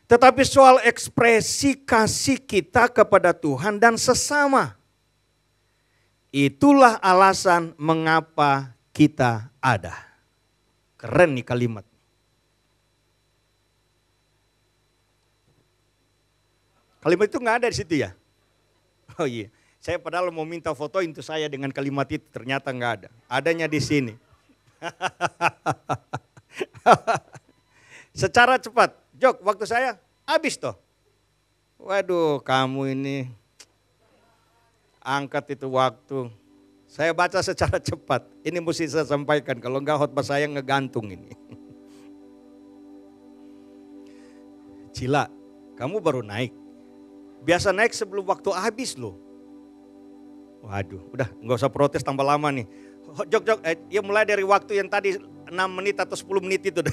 Tetapi soal ekspresi kasih kita kepada Tuhan dan sesama. Itulah alasan mengapa kita ada. Keren nih kalimat. Kalimat itu nggak ada di situ ya? Oh iya, saya padahal mau minta foto itu saya dengan kalimat itu, ternyata nggak ada. Adanya di sini. Secara cepat, Jok, waktu saya habis toh. Waduh, kamu ini angkat itu waktu. Saya baca secara cepat. Ini mesti saya sampaikan, kalau enggak khotbah saya ngegantung ini. Cila, kamu baru naik. Biasa naik sebelum waktu habis loh. Waduh, udah nggak usah protes tambah lama nih. Jok, ya mulai dari waktu yang tadi 6 menit atau 10 menit itu.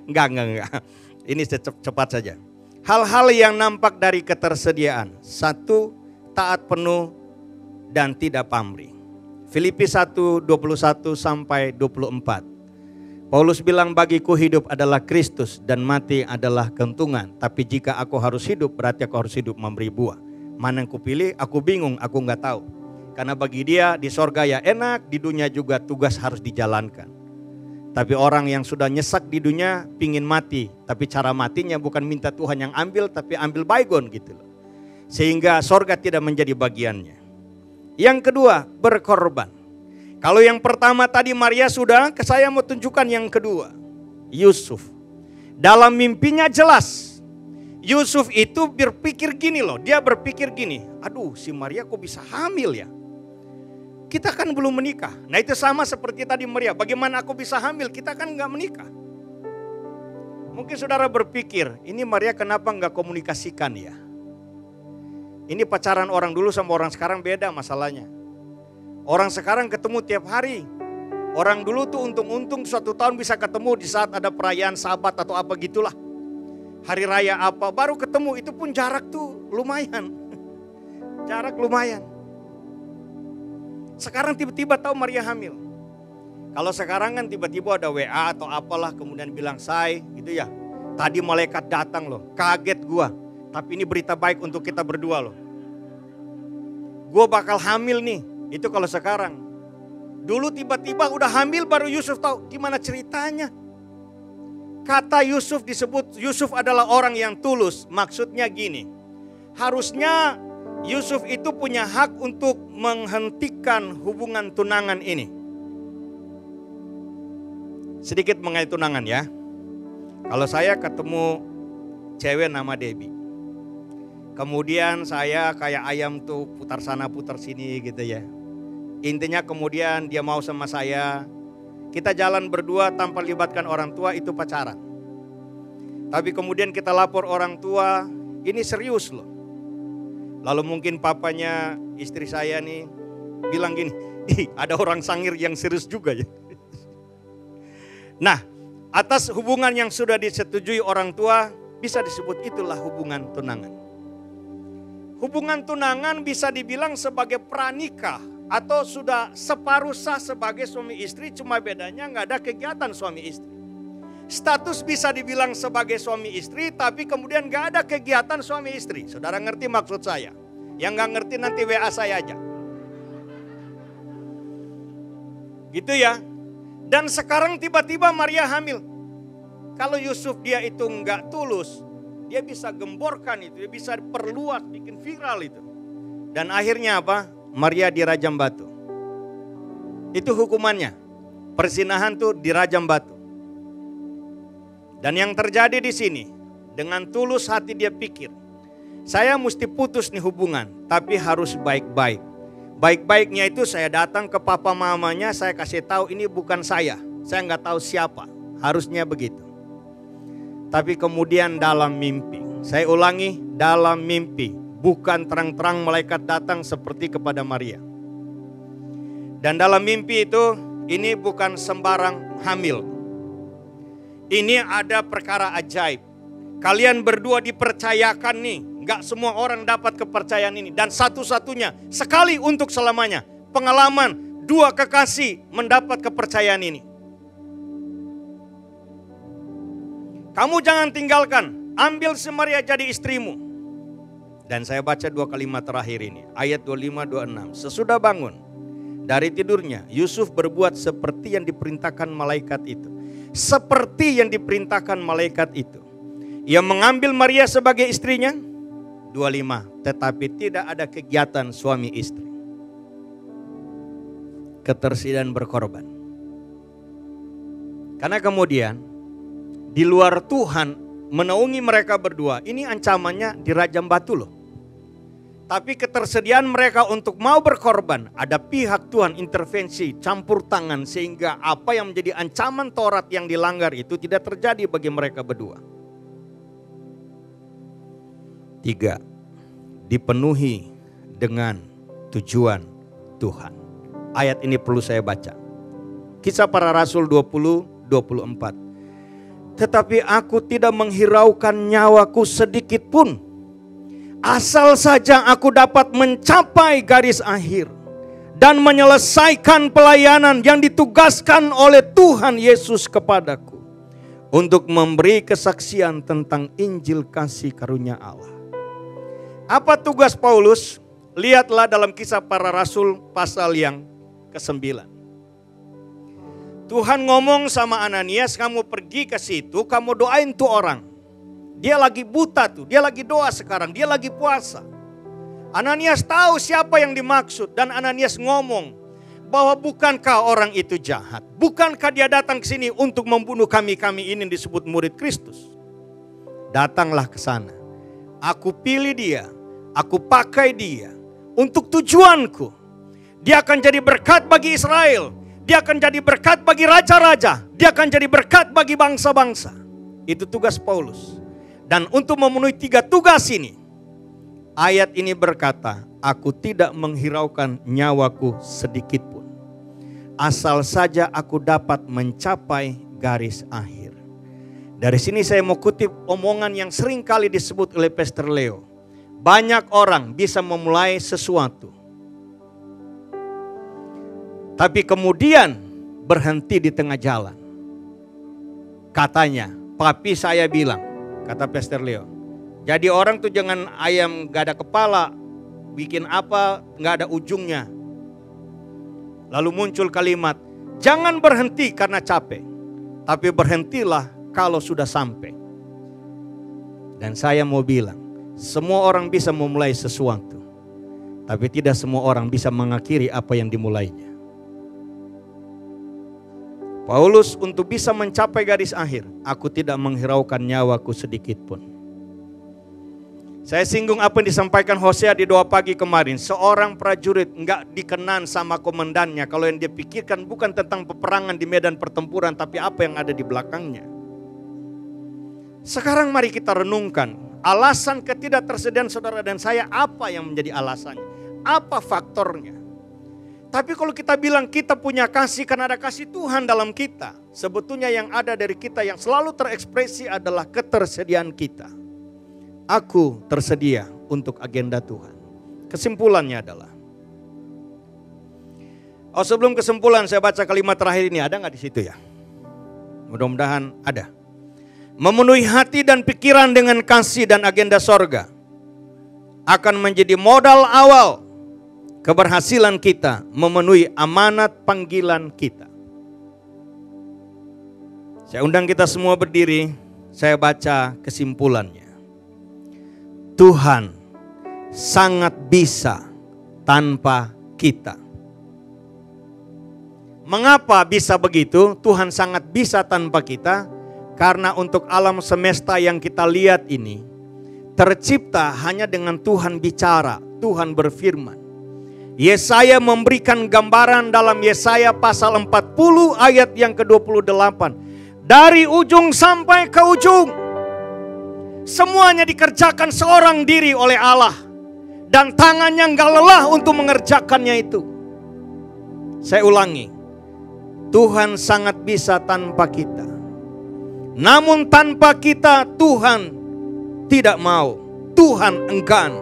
Enggak. Ini cepat saja. Hal-hal yang nampak dari ketersediaan. 1, taat penuh dan tidak pamrih. Filipi 1:21 sampai 24. Paulus bilang, bagiku hidup adalah Kristus dan mati adalah keuntungan. Tapi jika aku harus hidup, berarti aku harus hidup memberi buah. Mana yang kupilih, aku bingung, aku nggak tahu. Karena bagi dia di sorga ya enak, di dunia juga tugas harus dijalankan. Tapi orang yang sudah nyesak di dunia pingin mati. Tapi cara matinya bukan minta Tuhan yang ambil, tapi ambil baygon gitu loh. Sehingga sorga tidak menjadi bagiannya. Yang kedua, berkorban. Kalau yang pertama tadi Maria sudah, saya mau tunjukkan yang kedua. Yusuf. Dalam mimpinya jelas. Yusuf itu berpikir gini loh, dia berpikir gini. Aduh, si Maria kok bisa hamil ya? Kita kan belum menikah. Nah itu sama seperti tadi Maria, bagaimana aku bisa hamil? Kita kan gak menikah. Mungkin saudara berpikir, ini Maria kenapa gak komunikasikan ya? Ini pacaran orang dulu sama orang sekarang beda masalahnya. Orang sekarang ketemu tiap hari. Orang dulu tuh untung-untung suatu tahun bisa ketemu di saat ada perayaan Sabat atau apa gitulah. Hari raya apa, baru ketemu, itu pun jarak tuh lumayan. Jarak lumayan. Sekarang tiba-tiba tahu Maria hamil. Kalau sekarang kan tiba-tiba ada WA atau apalah kemudian bilang say gitu ya. Tadi malaikat datang loh, kaget gua. Tapi ini berita baik untuk kita berdua loh. Gua bakal hamil nih. Itu kalau sekarang. Dulu tiba-tiba udah hamil baru Yusuf tahu. Gimana ceritanya? Kata Yusuf disebut Yusuf adalah orang yang tulus. Maksudnya gini. Harusnya Yusuf itu punya hak untuk menghentikan hubungan tunangan ini. Sedikit mengenai tunangan ya. Kalau saya ketemu cewek nama Debbie. Kemudian saya kayak ayam tuh putar sana putar sini gitu ya. Intinya kemudian dia mau sama saya. Kita jalan berdua tanpa libatkan orang tua, itu pacaran. Tapi kemudian kita lapor orang tua, ini serius loh. Lalu mungkin papanya istri saya nih bilang gini, ada orang sangir yang serius juga ya. Nah, atas hubungan yang sudah disetujui orang tua, bisa disebut itulah hubungan tunangan. Hubungan tunangan bisa dibilang sebagai pranikah atau sudah separuh sah sebagai suami istri, cuma bedanya nggak ada kegiatan suami istri. Status bisa dibilang sebagai suami istri, tapi kemudian nggak ada kegiatan suami istri. Saudara ngerti maksud saya? Yang nggak ngerti nanti WA saya aja. Gitu ya. Dan sekarang tiba-tiba Maria hamil. Kalau Yusuf dia itu nggak tulus, dia bisa gemborkan itu, dia bisa perluas, bikin viral itu. Dan akhirnya apa? Maria dirajam batu. Itu hukumannya. Perzinahan tuh dirajam batu. Dan yang terjadi di sini, dengan tulus hati dia pikir, saya mesti putus nih hubungan, tapi harus baik-baik. Baik-baiknya itu saya datang ke papa mamanya, saya kasih tahu ini bukan saya nggak tahu siapa, harusnya begitu. Tapi kemudian dalam mimpi, saya ulangi, dalam mimpi, bukan terang-terang malaikat datang seperti kepada Maria. Dan dalam mimpi itu, ini bukan sembarang hamil. Ini ada perkara ajaib. Kalian berdua dipercayakan nih, gak semua orang dapat kepercayaan ini. Dan satu-satunya, sekali untuk selamanya, pengalaman 2 kekasih mendapat kepercayaan ini. Kamu jangan tinggalkan, ambil si Maria jadi istrimu. Dan saya baca dua kalimat terakhir ini, ayat 25-26. Sesudah bangun dari tidurnya, Yusuf berbuat seperti yang diperintahkan malaikat itu. Seperti yang diperintahkan malaikat itu. Ia mengambil Maria sebagai istrinya. 25. Tetapi tidak ada kegiatan suami istri. Ketersediaan berkorban. Karena kemudian di luar Tuhan menaungi mereka berdua, ini ancamannya dirajam batu loh. Tapi ketersediaan mereka untuk mau berkorban, ada pihak Tuhan intervensi, campur tangan, sehingga apa yang menjadi ancaman Taurat yang dilanggar itu tidak terjadi bagi mereka berdua. 3. Dipenuhi dengan tujuan Tuhan. Ayat ini perlu saya baca. Kisah Para Rasul 20-24. Tetapi aku tidak menghiraukan nyawaku sedikit pun, asal saja aku dapat mencapai garis akhir dan menyelesaikan pelayanan yang ditugaskan oleh Tuhan Yesus kepadaku untuk memberi kesaksian tentang Injil kasih karunia Allah. Apa tugas Paulus? Lihatlah dalam Kisah Para Rasul pasal yang ke-9. Tuhan ngomong sama Ananias, kamu pergi ke situ, kamu doain tuh orang. Dia lagi buta tuh, dia lagi doa sekarang, dia lagi puasa. Ananias tahu siapa yang dimaksud dan Ananias ngomong bahwa bukankah orang itu jahat? Bukankah dia datang ke sini untuk membunuh kami ini disebut murid Kristus? Datanglah ke sana. Aku pilih dia, aku pakai dia untuk tujuanku. Dia akan jadi berkat bagi Israel. Dia akan jadi berkat bagi raja-raja. Dia akan jadi berkat bagi bangsa-bangsa. Itu tugas Paulus. Dan untuk memenuhi 3 tugas ini, ayat ini berkata, aku tidak menghiraukan nyawaku sedikit pun, asal saja aku dapat mencapai garis akhir. Dari sini saya mau kutip omongan yang sering kali disebut oleh Pastor Leo. Banyak orang bisa memulai sesuatu, tapi kemudian berhenti di tengah jalan. Katanya, papi saya bilang, kata Pastor Leo, jadi orang tuh jangan ayam gak ada kepala, bikin apa gak ada ujungnya. Lalu muncul kalimat, jangan berhenti karena capek, tapi berhentilah kalau sudah sampai. Dan saya mau bilang, semua orang bisa memulai sesuatu, tapi tidak semua orang bisa mengakhiri apa yang dimulainya. Paulus untuk bisa mencapai garis akhir, aku tidak menghiraukan nyawaku sedikit pun. Saya singgung apa yang disampaikan Hosea di doa pagi kemarin. Seorang prajurit enggak dikenan sama komandannya kalau yang dia pikirkan bukan tentang peperangan di medan pertempuran, tapi apa yang ada di belakangnya. Sekarang mari kita renungkan, alasan ketidaktersediaan saudara dan saya apa yang menjadi alasannya? Apa faktornya? Tapi kalau kita bilang kita punya kasih karena ada kasih Tuhan dalam kita, sebetulnya yang ada dari kita yang selalu terekspresi adalah ketersediaan kita. Aku tersedia untuk agenda Tuhan. Kesimpulannya adalah, sebelum kesimpulan saya baca kalimat terakhir ini, ada nggak di situ ya? Mudah-mudahan ada. Memenuhi hati dan pikiran dengan kasih dan agenda sorga akan menjadi modal awal keberhasilan kita memenuhi amanat panggilan kita. Saya undang kita semua berdiri, saya baca kesimpulannya. Tuhan sangat bisa tanpa kita. Mengapa bisa begitu? Tuhan sangat bisa tanpa kita, karena untuk alam semesta yang kita lihat ini tercipta hanya dengan Tuhan bicara, Tuhan berfirman. Yesaya memberikan gambaran dalam Yesaya pasal 40 ayat yang ke-28. Dari ujung sampai ke ujung, semuanya dikerjakan seorang diri oleh Allah. Dan tangannya enggak lelah untuk mengerjakannya itu. Saya ulangi, Tuhan sangat bisa tanpa kita. Namun tanpa kita Tuhan tidak mau, Tuhan enggan.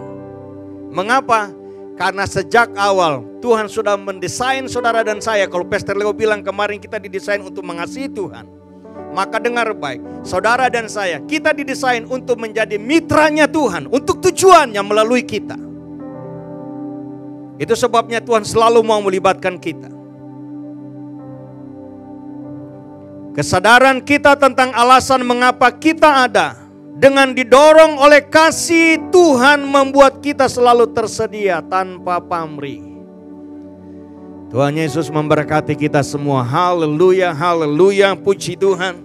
Mengapa? Karena sejak awal Tuhan sudah mendesain saudara dan saya. Kalau Pastor Leo bilang kemarin kita didesain untuk mengasihi Tuhan. Maka dengar baik, saudara dan saya, kita didesain untuk menjadi mitranya Tuhan, untuk tujuannya melalui kita. Itu sebabnya Tuhan selalu mau melibatkan kita. Kesadaran kita tentang alasan mengapa kita ada, dengan didorong oleh kasih Tuhan membuat kita selalu tersedia tanpa pamrih. Tuhan Yesus memberkati kita semua. Haleluya, haleluya, puji Tuhan.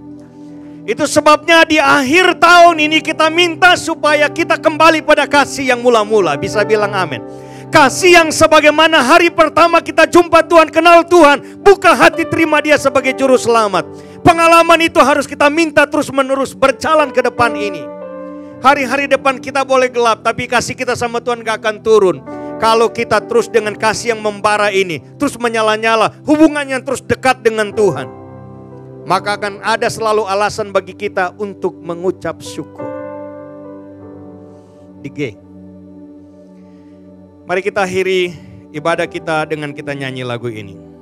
Itu sebabnya di akhir tahun ini kita minta supaya kita kembali pada kasih yang mula-mula. Bisa bilang amin. Kasih yang sebagaimana hari pertama kita jumpa Tuhan, kenal Tuhan, buka hati terima Dia sebagai juru selamat. Pengalaman itu harus kita minta terus-menerus berjalan ke depan ini. Hari-hari depan kita boleh gelap, tapi kasih kita sama Tuhan gak akan turun. Kalau kita terus dengan kasih yang membara ini, terus menyala-nyala, hubungan yang terus dekat dengan Tuhan, maka akan ada selalu alasan bagi kita untuk mengucap syukur. Di G. Mari kita akhiri ibadah kita dengan kita nyanyi lagu ini.